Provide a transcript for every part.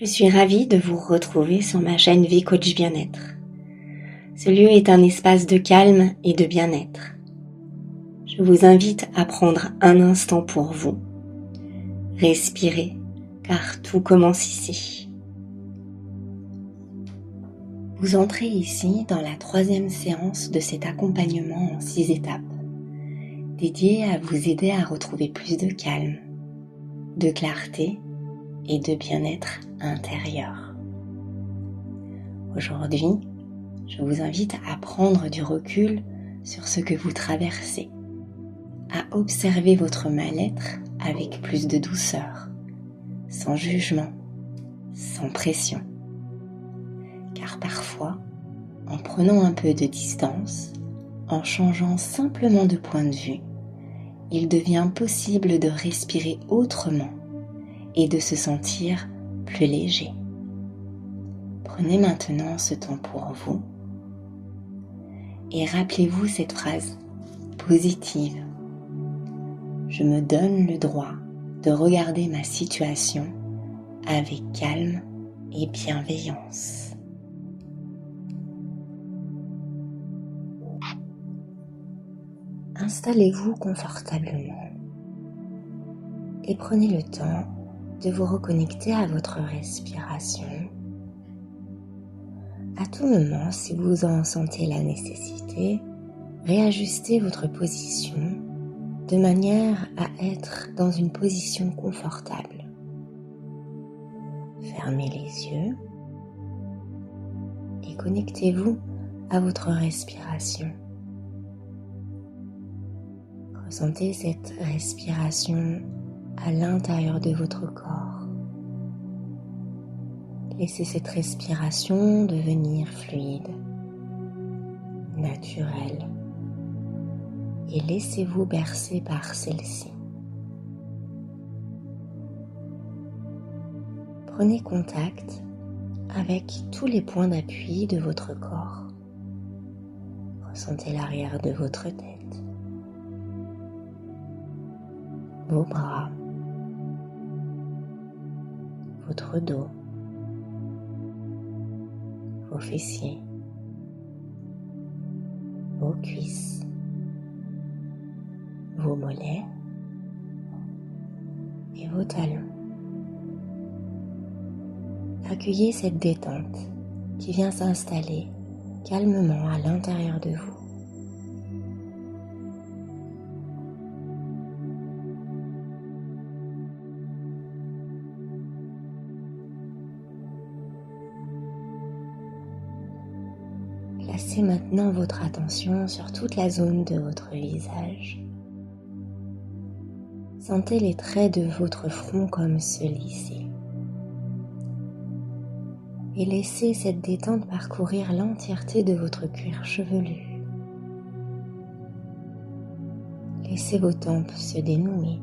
Je suis ravie de vous retrouver sur ma chaîne Vie Coach Bien-être. Ce lieu est un espace de calme et de bien-être. Je vous invite à prendre un instant pour vous. Respirez, car tout commence ici. Vous entrez ici dans la 3e séance de cet accompagnement en 6 étapes, dédié à vous aider à retrouver plus de calme, de clarté et de bien-être intérieur. Aujourd'hui, je vous invite à prendre du recul sur ce que vous traversez, à observer votre mal-être avec plus de douceur, sans jugement, sans pression. Car parfois, en prenant un peu de distance, en changeant simplement de point de vue, il devient possible de respirer autrement et de se sentir plus léger. Prenez maintenant ce temps pour vous et rappelez-vous cette phrase positive. Je me donne le droit de regarder ma situation avec calme et bienveillance. Installez-vous confortablement et prenez le temps de vous reconnecter à votre respiration. À tout moment, si vous en sentez la nécessité, réajustez votre position de manière à être dans une position confortable. Fermez les yeux et connectez-vous à votre respiration. Ressentez cette respiration à l'intérieur de votre corps. Laissez cette respiration devenir fluide, naturelle, et laissez-vous bercer par celle-ci. Prenez contact avec tous les points d'appui de votre corps. Ressentez l'arrière de votre tête, vos bras, votre dos, vos fessiers, vos cuisses, vos mollets et vos talons. Accueillez cette détente qui vient s'installer calmement à l'intérieur de vous. Placez maintenant votre attention sur toute la zone de votre visage. Sentez les traits de votre front comme se lisser. Et laissez cette détente parcourir l'entièreté de votre cuir chevelu. Laissez vos tempes se dénouer.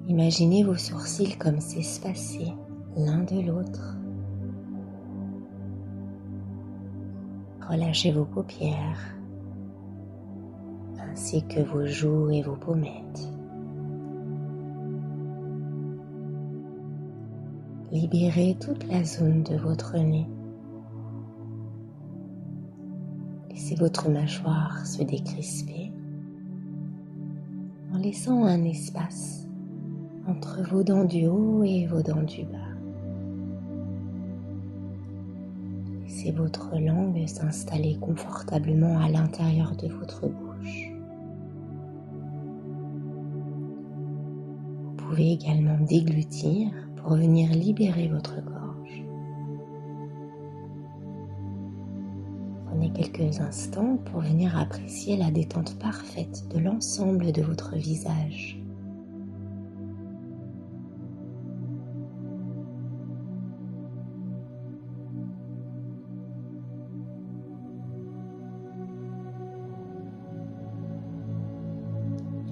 Imaginez vos sourcils comme s'espacer l'un de l'autre. Relâchez vos paupières, ainsi que vos joues et vos pommettes. Libérez toute la zone de votre nez. Laissez votre mâchoire se décrisper en laissant un espace entre vos dents du haut et vos dents du bas. Laissez votre langue s'installer confortablement à l'intérieur de votre bouche. Vous pouvez également déglutir pour venir libérer votre gorge. Prenez quelques instants pour venir apprécier la détente parfaite de l'ensemble de votre visage.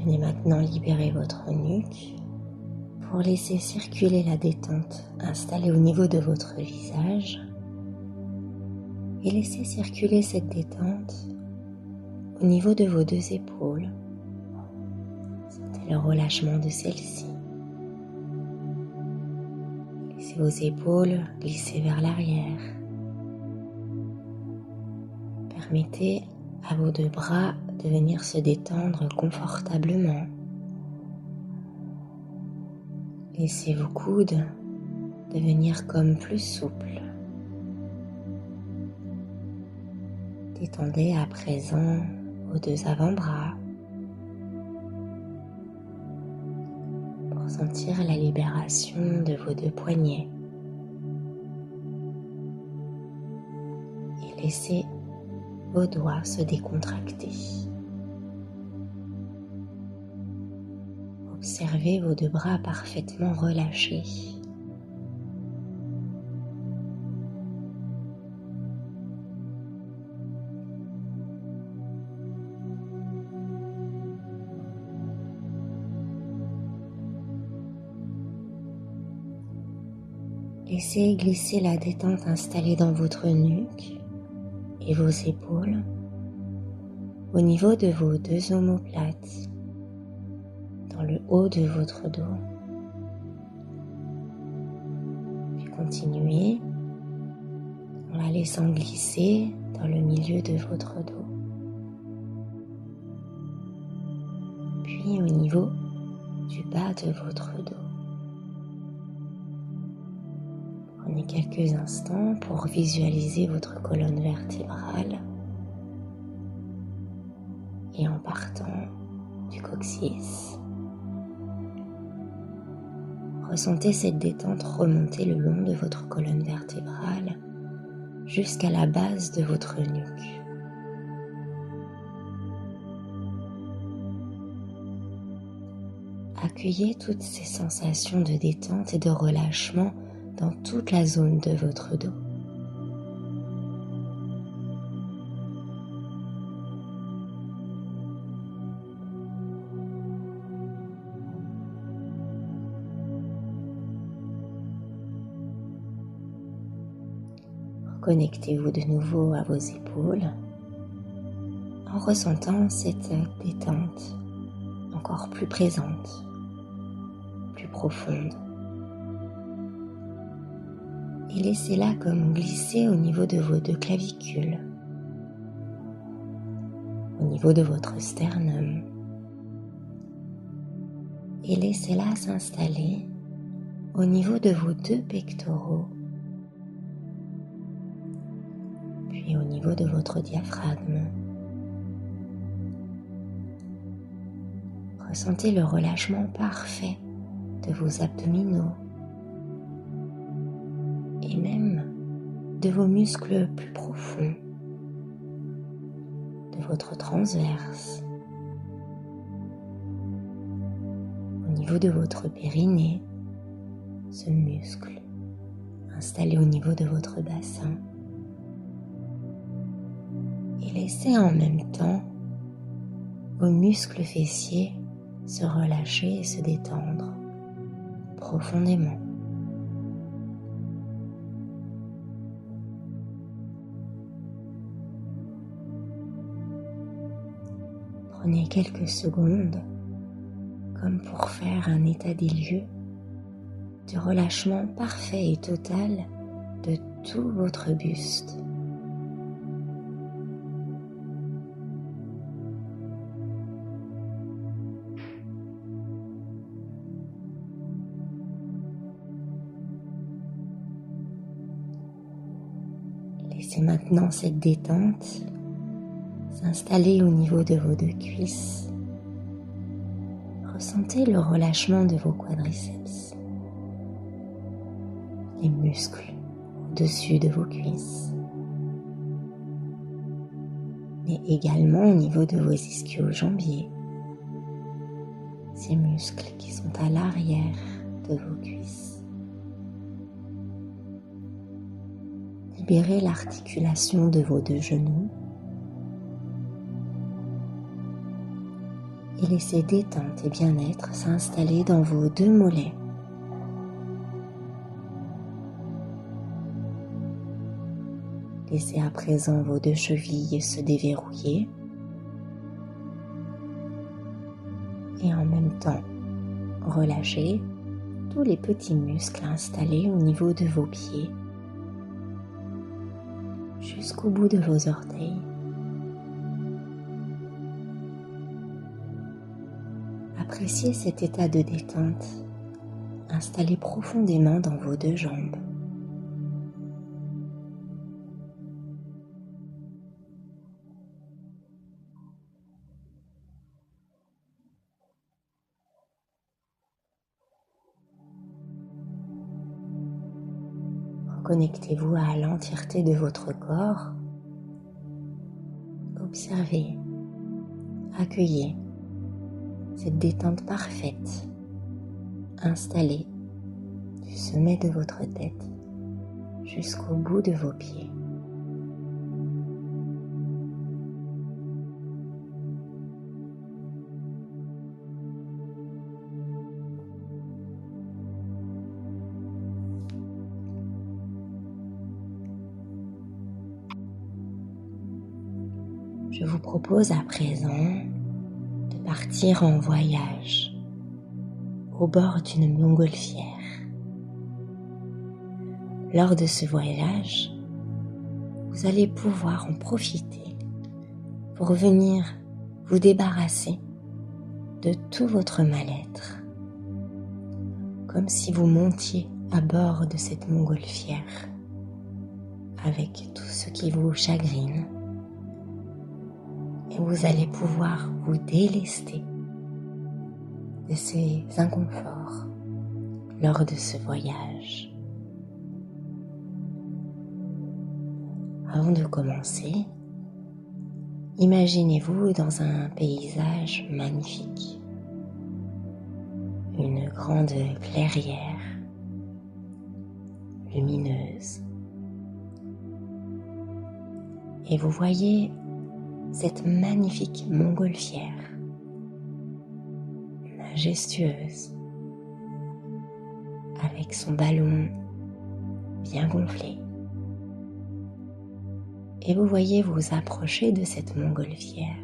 Venez maintenant libérer votre nuque pour laisser circuler la détente installée au niveau de votre visage et laisser circuler cette détente au niveau de vos 2 épaules. Sentez le relâchement de celle-ci. Laissez vos épaules glisser vers l'arrière. Permettez à vos deux bras de venir se détendre confortablement. Laissez vos coudes devenir comme plus souples. Détendez à présent vos deux avant-bras pour sentir la libération de vos deux poignets. Et laissez vos doigts se décontracter. Observez vos deux bras parfaitement relâchés. Laissez glisser la détente installée dans votre nuque et vos épaules au niveau de vos deux omoplates, dans le haut de votre dos. Puis continuez en la laissant glisser dans le milieu de votre dos. Puis au niveau du bas de votre dos. Prenez quelques instants pour visualiser votre colonne vertébrale et en partant du coccyx, ressentez cette détente remonter le long de votre colonne vertébrale jusqu'à la base de votre nuque. Accueillez toutes ces sensations de détente et de relâchement dans toute la zone de votre dos. Connectez-vous de nouveau à vos épaules en ressentant cette détente encore plus présente, plus profonde. Et laissez-la comme glisser au niveau de vos deux clavicules, au niveau de votre sternum. Et laissez-la s'installer au niveau de vos deux pectoraux, puis au niveau de votre diaphragme. Ressentez le relâchement parfait de vos abdominaux et même de vos muscles plus profonds, de votre transverse, au niveau de votre périnée, ce muscle installé au niveau de votre bassin. Et laissez en même temps vos muscles fessiers se relâcher et se détendre profondément. Prenez quelques secondes comme pour faire un état des lieux du relâchement parfait et total de tout votre buste. Laissez maintenant cette détente s'installer au niveau de vos deux cuisses. Ressentez le relâchement de vos quadriceps, les muscles au-dessus de vos cuisses, mais également au niveau de vos ischio-jambiers, ces muscles qui sont à l'arrière de vos cuisses. Libérez l'articulation de vos deux genoux et laissez détente et bien-être s'installer dans vos deux mollets. Laissez à présent vos deux chevilles se déverrouiller et en même temps relâcher tous les petits muscles installés au niveau de vos pieds jusqu'au bout de vos orteils. Appréciez cet état de détente installé profondément dans vos deux jambes. Connectez-vous à l'entièreté de votre corps. Observez, accueillez cette détente parfaite installée du sommet de votre tête jusqu'au bout de vos pieds. Je vous propose à présent de partir en voyage au bord d'une montgolfière. Lors de ce voyage, vous allez pouvoir en profiter pour venir vous débarrasser de tout votre mal-être, comme si vous montiez à bord de cette montgolfière avec tout ce qui vous chagrine. Et vous allez pouvoir vous délester de ces inconforts lors de ce voyage. Avant de commencer, imaginez-vous dans un paysage magnifique, une grande clairière lumineuse. Et vous voyez cette magnifique montgolfière, majestueuse, avec son ballon bien gonflé. Et vous voyez vous approcher de cette montgolfière.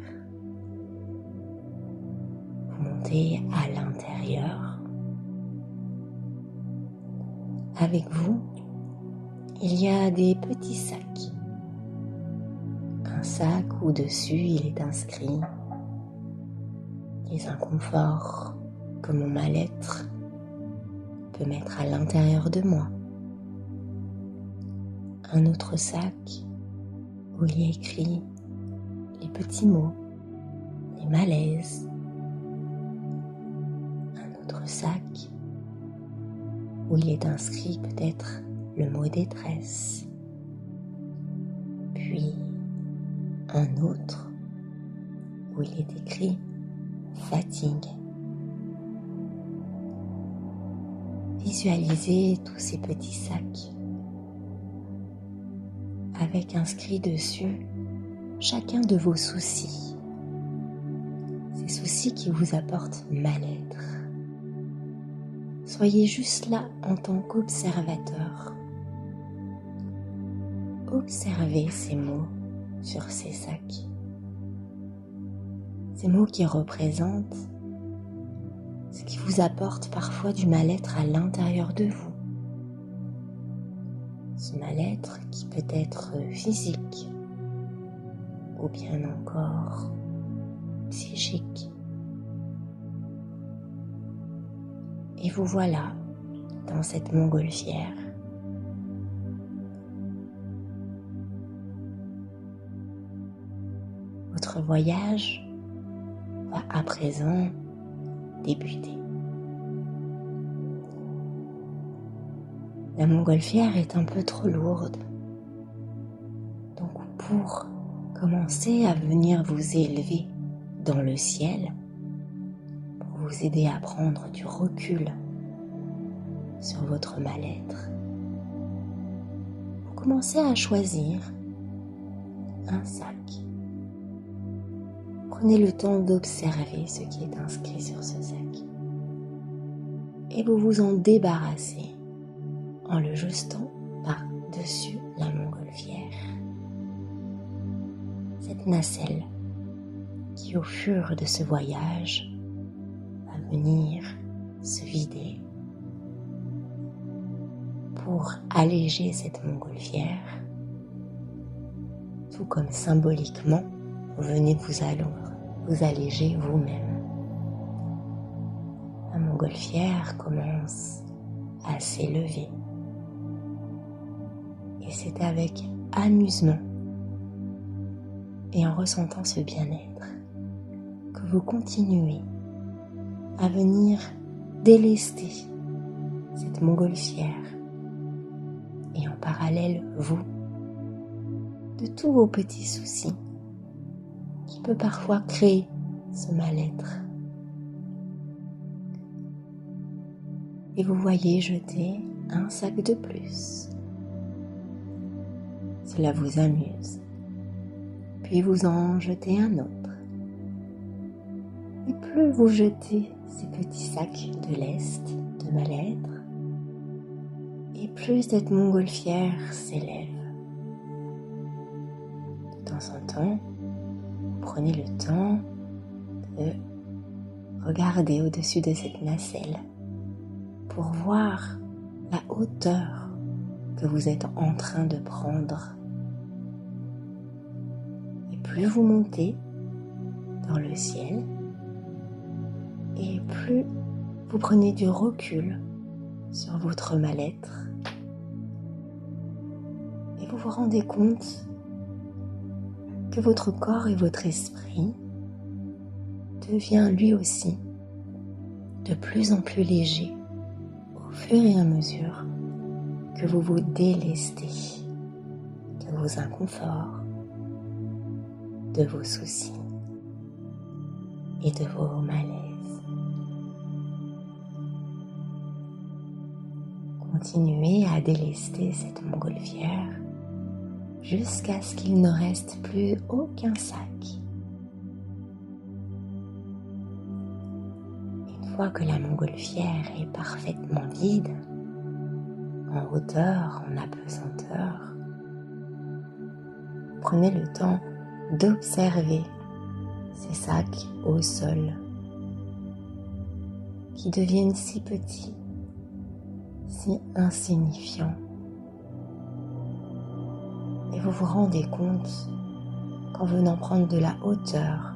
Vous montez à l'intérieur. Avec vous, il y a des petits sacs. Un sac où dessus il est inscrit les inconforts que mon mal-être peut mettre à l'intérieur de moi. Un autre sac où il y a écrit les petits mots, les malaises. Un autre sac où il est inscrit peut-être le mot détresse. Puis un autre où il est écrit fatigue. Visualisez tous ces petits sacs avec inscrit dessus chacun de vos soucis, ces soucis qui vous apportent mal-être. Soyez juste là en tant qu'observateur. Observez ces mots sur ces sacs. Ces mots qui représentent ce qui vous apporte parfois du mal-être à l'intérieur de vous. Ce mal-être qui peut être physique ou bien encore psychique. Et vous voilà dans cette montgolfière. Votre voyage va à présent débuter. La montgolfière est un peu trop lourde. Donc pour commencer à venir vous élever dans le ciel, pour vous aider à prendre du recul sur votre mal-être, vous commencez à choisir un sac. Prenez le temps d'observer ce qui est inscrit sur ce sac et vous vous en débarrassez en le jetant par-dessus la montgolfière. Cette nacelle qui au fur de ce voyage va venir se vider pour alléger cette montgolfière, tout comme symboliquement, vous venez de vous alléger vous-même. La montgolfière commence à s'élever. Et c'est avec amusement et en ressentant ce bien-être que vous continuez à venir délester cette montgolfière et en parallèle vous de tous vos petits soucis qui peut parfois créer ce mal-être. Et vous voyez jeter un sac de plus. Cela vous amuse. Puis vous en jetez un autre. Et plus vous jetez ces petits sacs de lest, de mal-être, et plus cette montgolfière s'élève. De temps en temps, vous prenez le temps de regarder au-dessus de cette nacelle pour voir la hauteur que vous êtes en train de prendre. Et plus vous montez dans le ciel, et plus vous prenez du recul sur votre mal-être, et vous vous rendez compte que votre corps et votre esprit devient lui aussi de plus en plus léger au fur et à mesure que vous vous délestez de vos inconforts, de vos soucis et de vos malaises. Continuez à délester cette montgolfière jusqu'à ce qu'il ne reste plus aucun sac. Une fois que la montgolfière est parfaitement vide, en hauteur, en apesanteur, prenez le temps d'observer ces sacs au sol qui deviennent si petits, si insignifiants. Et vous vous rendez compte qu'en venant prendre de la hauteur,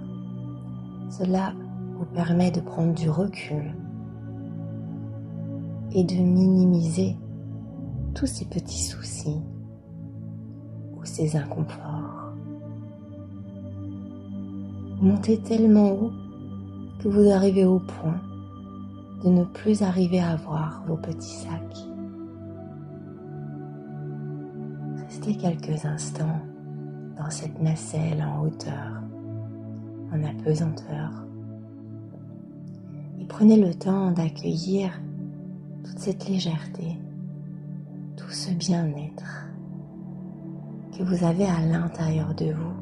cela vous permet de prendre du recul et de minimiser tous ces petits soucis ou ces inconforts. Vous montez tellement haut que vous arrivez au point de ne plus arriver à voir vos petits sacs. Restez quelques instants dans cette nacelle en hauteur, en apesanteur, et prenez le temps d'accueillir toute cette légèreté, tout ce bien-être que vous avez à l'intérieur de vous.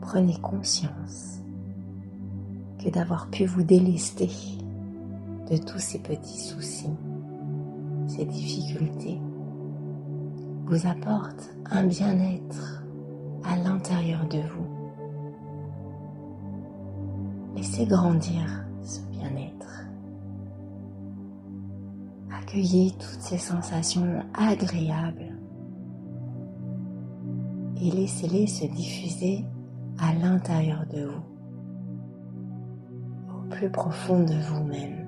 Prenez conscience que d'avoir pu vous délester de tous ces petits soucis, ces difficultés, vous apporte un bien-être à l'intérieur de vous. Laissez grandir ce bien-être. Accueillez toutes ces sensations agréables et laissez-les se diffuser à l'intérieur de vous, au plus profond de vous-même.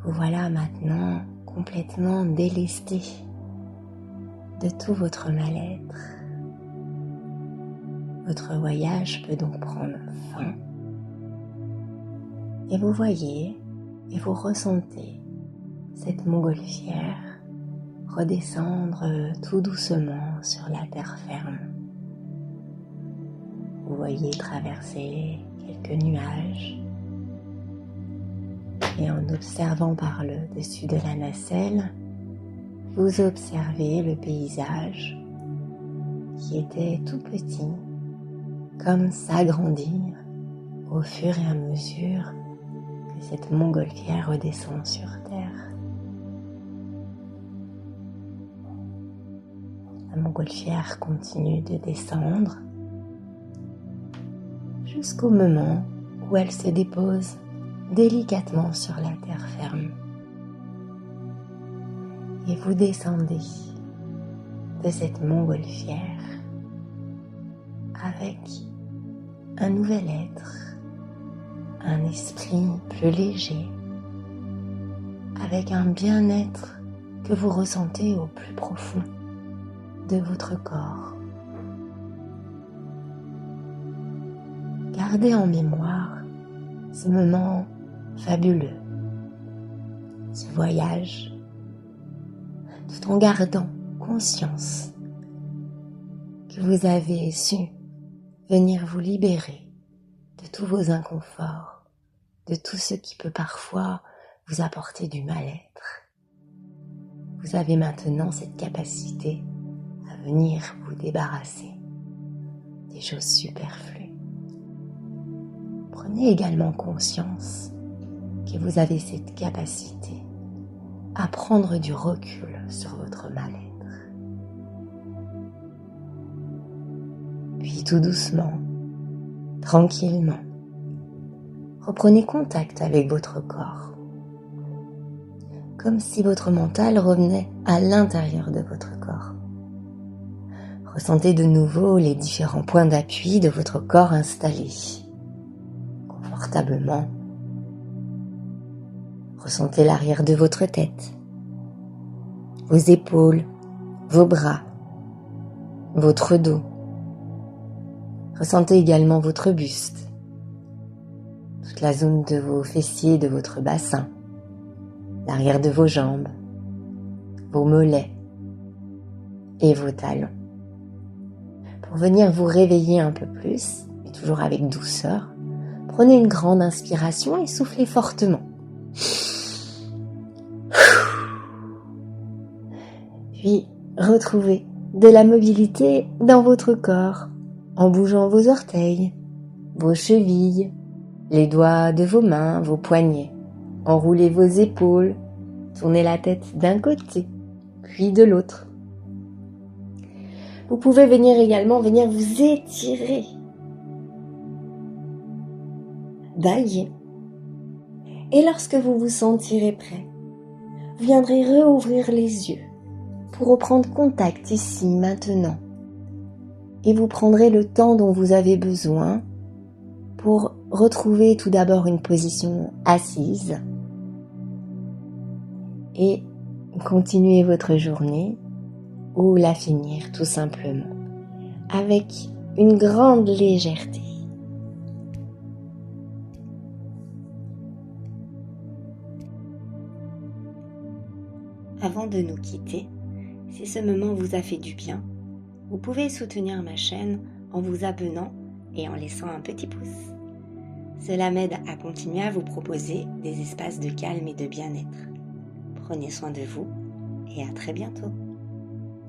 Vous voilà maintenant complètement délesté de tout votre mal-être. Votre voyage peut donc prendre fin. Et vous voyez et vous ressentez cette montgolfière redescendre tout doucement sur la terre ferme. Vous voyez traverser quelques nuages et en observant par le dessus de la nacelle, vous observez le paysage qui était tout petit, comme s'agrandir au fur et à mesure que cette montgolfière redescend sur terre. La montgolfière continue de descendre jusqu'au moment où elle se dépose délicatement sur la terre ferme. Et vous descendez de cette montgolfière avec un nouvel être, un esprit plus léger, avec un bien-être que vous ressentez au plus profond de votre corps. Gardez en mémoire ce moment fabuleux, ce voyage, tout en gardant conscience que vous avez su venir vous libérer de tous vos inconforts, de tout ce qui peut parfois vous apporter du mal-être. Vous avez maintenant cette capacité à venir vous débarrasser des choses superflues. Prenez également conscience que vous avez cette capacité à prendre du recul sur votre mal-être. Puis tout doucement, tranquillement, reprenez contact avec votre corps, comme si votre mental revenait à l'intérieur de votre corps. Ressentez de nouveau les différents points d'appui de votre corps installés, confortablement. Ressentez l'arrière de votre tête, vos épaules, vos bras, votre dos. Ressentez également votre buste, toute la zone de vos fessiers, de votre bassin, l'arrière de vos jambes, vos mollets et vos talons. Pour venir vous réveiller un peu plus, mais toujours avec douceur, prenez une grande inspiration et soufflez fortement. Puis retrouvez de la mobilité dans votre corps en bougeant vos orteils, vos chevilles, les doigts de vos mains, vos poignets. Enroulez vos épaules, tournez la tête d'un côté, puis de l'autre. Vous pouvez également venir vous étirer, bailler. Et lorsque vous vous sentirez prêt, vous viendrez réouvrir les yeux pour reprendre contact ici, maintenant. Et vous prendrez le temps dont vous avez besoin pour retrouver tout d'abord une position assise et continuer votre journée ou la finir tout simplement avec une grande légèreté. Avant de nous quitter, si ce moment vous a fait du bien, vous pouvez soutenir ma chaîne en vous abonnant et en laissant un petit pouce. Cela m'aide à continuer à vous proposer des espaces de calme et de bien-être. Prenez soin de vous et à très bientôt.